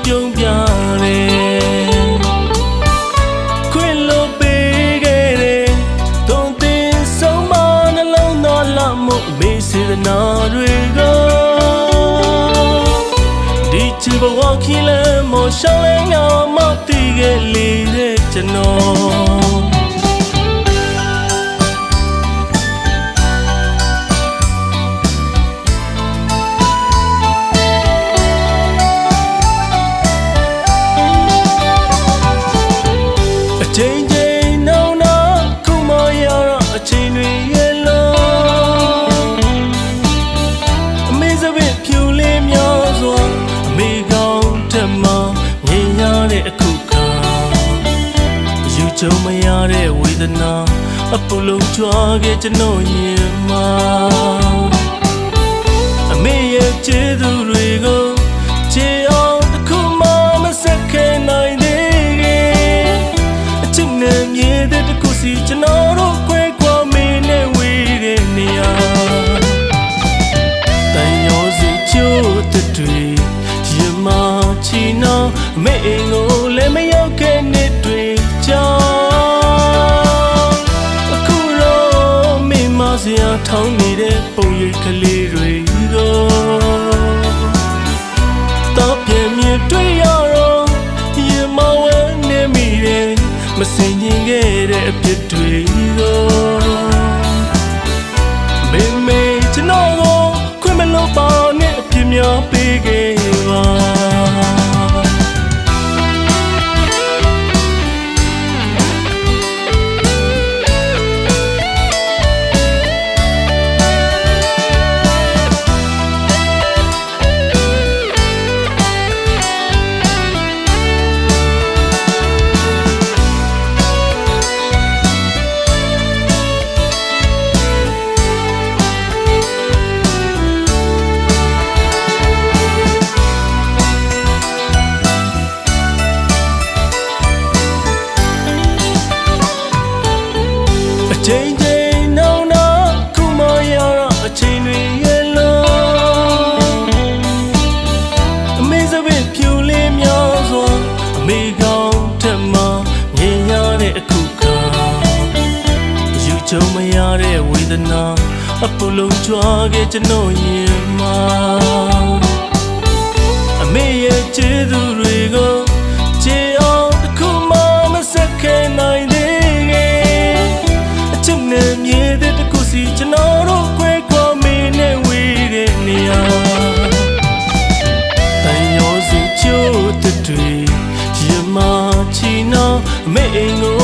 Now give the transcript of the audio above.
ပြုံးပြတယ်ခွင့်လို့ပေးခဲ့တယ်သွန်သင်ဆုံးမနှလုံးသားလမှုအမေစေတနာတွေကဒီချစ်ဘဝခီးလဲမောရှောင်းလဲငါမသိခဲ့လေတဲ့ကျွန်တော်ချိန်ချိန်နောင်နာခုမရတော့အချိန်တွေရဲ့လုံးအမေစပင်ဖြူလေးများစွာအမေကောင်းတက်မှငြိမ်ရတဲ့အခုခါယူကြုံမရတဲ့ဝေဒနာအပူလုံးကြွားခဲ့ကျွန်တော်ရင်မှာအမေရဲ့ကျေးဇူးတွေကိုချေအောင်တစ်ခုမှမဆက်ခဲနိုင်မြေတဲ့တခုစီကျွန်တော်တို့ခွဲခွာမင်းနဲ့ဝေးတဲ့နေရာတန်ရောစီချိုးတဲ့တွေရမချီနောင်မဲအိမ်ကိုလည်းမရောက်ခဲ့တဲ့တွေကြောင့်အခုတော့မင်းမစရာထောင်းနေတဲ့ပုံရိပ်ကလေးတွေကိုတော့ပြန်မြင်တွေ့ရတော့ရမဝဲနေမိတယ်မစင်ရင်ခဲ့တဲ့အဖြစ်တွေကိုမေမေကျွန်တော်ကိုခွင့်မလို့ပါနဲ့အပြစ်များပေးခဲ့ပါချိန်ချိန်နောင်နာခုမရတော့အချိန်တွေရဲ့လုံးအမေစပင်ဖြူလေးများစွာအမေကောင်းတက်မှငြိမ်ရတဲ့အခုခါယူကြုံမရတဲ့ဝေဒနာအပူလုံးကြွားခဲ့ကျွန်တော်ရင်မှာအမေရဲ့ကျေးဇူးတွေကိုချေအောင်တစ်ခုမှမဆက်ခဲနိုင်မြေတဲ့တခုစီကျွန်တော်တို့ခွဲခွာမင်းနဲ့ဝေးတဲ့နေရာတန်ရောစီချိုးတဲ့တွေရမချီနောင်အမေအိမ်ကို